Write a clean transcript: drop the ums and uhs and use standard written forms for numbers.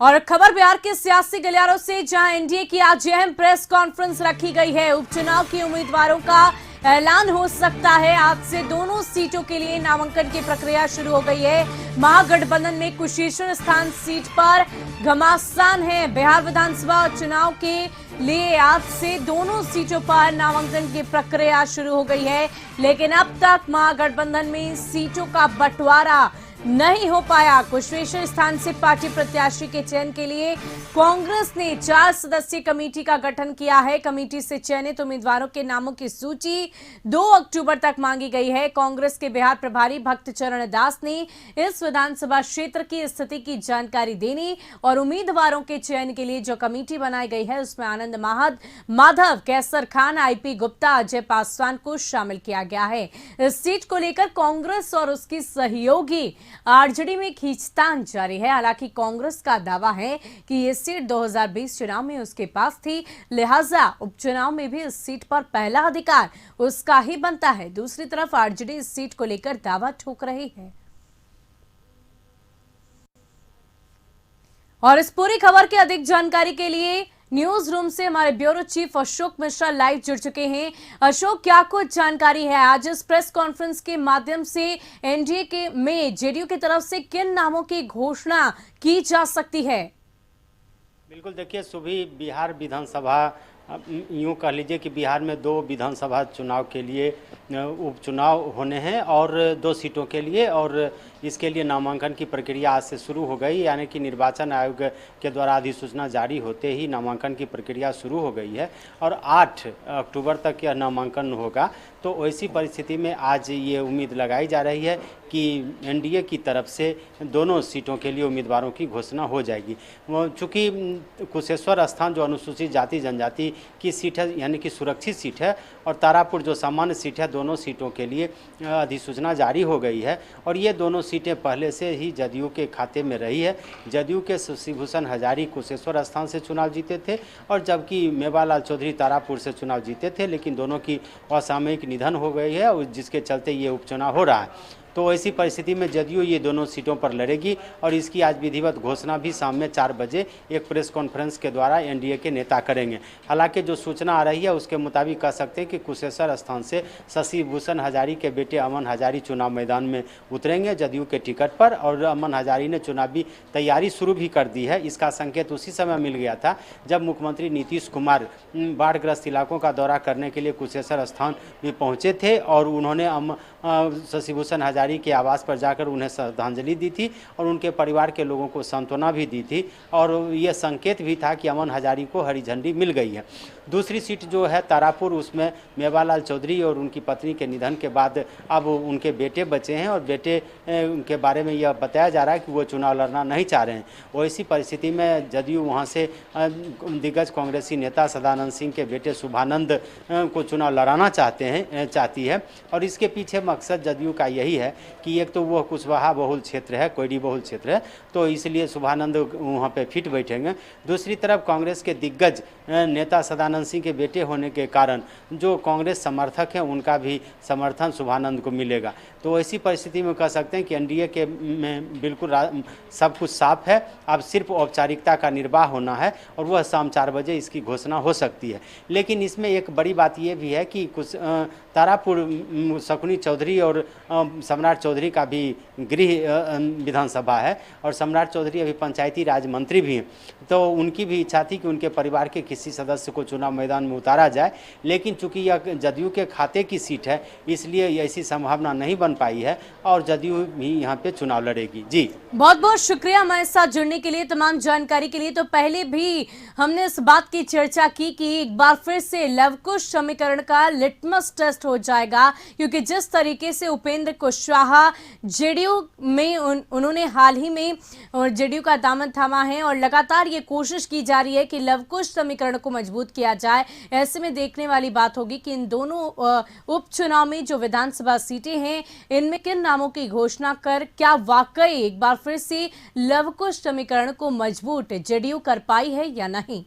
और खबर बिहार के सियासी गलियारों से, जहां एनडीए की आज अहम प्रेस कॉन्फ्रेंस रखी गई है। उपचुनाव के उम्मीदवारों का ऐलान हो सकता है। आज से दोनों सीटों के लिए नामांकन की प्रक्रिया शुरू हो गई है। महागठबंधन में कुशेश्वर स्थान सीट पर घमासान है। बिहार विधानसभा चुनाव के लिए आज से दोनों सीटों पर नामांकन की प्रक्रिया शुरू हो गई है, लेकिन अब तक महागठबंधन में सीटों का बंटवारा नहीं हो पाया। कुशेश्वर स्थान से पार्टी प्रत्याशी के चयन के लिए कांग्रेस ने 4 सदस्यीय कमेटी का गठन किया है। कमेटी से चयनित उम्मीदवारों के नामों की सूची 2 अक्टूबर तक मांगी गई है। कांग्रेस के बिहार प्रभारी भक्त चरण दास ने इस विधानसभा क्षेत्र की स्थिति की जानकारी देने और उम्मीदवारों के चयन के लिए जो कमेटी बनाई गई है उसमें आनंद माधव, कैसर खान, आईपी गुप्ता, अजय पासवान को शामिल किया गया है। इस सीट को लेकर कांग्रेस और उसकी सहयोगी आरजेडी में खींचतान जारी है। हालांकि कांग्रेस का दावा है कि यह सीट 2020 चुनाव में उसके पास थी, लिहाजा उपचुनाव में भी इस सीट पर पहला अधिकार उसका ही बनता है। दूसरी तरफ आरजेडी इस सीट को लेकर दावा ठोक रही है। और इस पूरी खबर की अधिक जानकारी के लिए न्यूज रूम से हमारे bureau chief Ashok Mishra live जुड़ चुके हैं। अशोक, क्या कुछ जानकारी है आज इस प्रेस कॉन्फ्रेंस के माध्यम से एनडीए के में जेडीयू की तरफ से किन नामों की घोषणा की जा सकती है? बिल्कुल, देखिए सुबह बिहार विधानसभा, यूँ कह लीजिए कि बिहार में 2 विधानसभा चुनाव के लिए उपचुनाव होने हैं और 2 सीटों के लिए, और इसके लिए नामांकन की प्रक्रिया आज से शुरू हो गई। यानी कि निर्वाचन आयोग के द्वारा अधिसूचना जारी होते ही नामांकन की प्रक्रिया शुरू हो गई है और 8 अक्टूबर तक यह नामांकन होगा। तो ऐसी परिस्थिति में आज ये उम्मीद लगाई जा रही है कि एनडीए की तरफ से दोनों सीटों के लिए उम्मीदवारों की घोषणा हो जाएगी। चूँकि कुशेश्वर स्थान जो अनुसूचित जाति जनजाति की सीट है, यानी कि सुरक्षित सीट है, और तारापुर जो सामान्य सीट है, दोनों सीटों के लिए अधिसूचना जारी हो गई है। और ये दोनों सीटें पहले से ही जदयू के खाते में रही है। जदयू के शशिभूषण हजारी कुशेश्वर स्थान से चुनाव जीते थे, और जबकि मेवालाल चौधरी तारापुर से चुनाव जीते थे, लेकिन दोनों की असामयिक निधन हो गई है, जिसके चलते ये उपचुनाव हो रहा है। तो ऐसी परिस्थिति में जदयू ये दोनों सीटों पर लड़ेगी और इसकी आज विधिवत घोषणा भी शाम में 4 बजे एक प्रेस कॉन्फ्रेंस के द्वारा एनडीए के नेता करेंगे। हालांकि जो सूचना आ रही है उसके मुताबिक कह सकते हैं कि कुशेश्वर स्थान से शशिभूषण हजारी के बेटे अमन हजारी चुनाव मैदान में उतरेंगे जदयू के टिकट पर, और अमन हजारी ने चुनावी तैयारी शुरू भी कर दी है। इसका संकेत उसी समय मिल गया था जब मुख्यमंत्री नीतीश कुमार बाढ़ग्रस्त इलाकों का दौरा करने के लिए कुशेश्वर स्थान में पहुँचे थे और उन्होंने शशिभूषण हजारी के आवास पर जाकर उन्हें श्रद्धांजलि दी थी और उनके परिवार के लोगों को सांत्वना भी दी थी, और यह संकेत भी था कि अमन हजारी को हरी झंडी मिल गई है। दूसरी सीट जो है तारापुर, उसमें मेवालाल चौधरी और उनकी पत्नी के निधन के बाद अब उनके बेटे बचे हैं और बेटे उनके बारे में यह बताया जा रहा है कि वो चुनाव लड़ना नहीं चाह रहे हैं। वैसी परिस्थिति में जदयू वहाँ से दिग्गज कांग्रेसी नेता सदानंद सिंह के बेटे शुभानंद को चुनाव लड़ाना चाहती है, और इसके पीछे मकसद जदयू का यही है कि एक तो वो कुशवाहा बहुल क्षेत्र है, कोयडी बहुल क्षेत्र है, तो इसलिए शुभानंद वहाँ पे फिट बैठेंगे। दूसरी तरफ कांग्रेस के दिग्गज नेता सदानंद सिंह के बेटे होने के कारण जो कांग्रेस समर्थक हैं उनका भी समर्थन शुभानंद को मिलेगा। तो ऐसी परिस्थिति में कह सकते हैं कि एनडीए के में बिल्कुल सब कुछ साफ है। अब सिर्फ औपचारिकता का निर्वाह होना है और वह शाम 4 बजे इसकी घोषणा हो सकती है। लेकिन इसमें एक बड़ी बात यह भी है कि कुछ तारापुर शकुनी चौधरी और सम्राट चौधरी का भी गृह विधानसभा है, और सम्राट चौधरी अभी पंचायती राज मंत्री भी हैं, तो उनकी भी इच्छा थी कि उनके परिवार के किसी सदस्य को चुनाव मैदान में उतारा जाए। लेकिन चूंकि यह जदयू के खाते की सीट है, इसलिए ऐसी संभावना नहीं बन पाई है और जदयू भी यहाँ पे चुनाव लड़ेगी। जी, बहुत बहुत शुक्रिया हमारे साथ जुड़ने के लिए, तमाम जानकारी के लिए। तो पहले भी हमने इस बात की चर्चा की कि एक बार फिर से लवकुश समीकरण का लिटमस टेस्ट हो जाएगा, क्योंकि जिस तरीके से उपेंद्र कुशवाहा जेडीयू में उन्होंने हाल ही में जेडीयू का दामन थामा है और लगातार ये कोशिश की जा रही है कि लवकुश समीकरण को मजबूत किया जाए। ऐसे में देखने वाली बात होगी कि इन दोनों उपचुनाव में जो विधानसभा सीटें हैं इनमें किन नामों की घोषणा कर क्या वाकई एक बार फिर से लवकुश समीकरण को मजबूत जेडीयू कर पाई है या नहीं।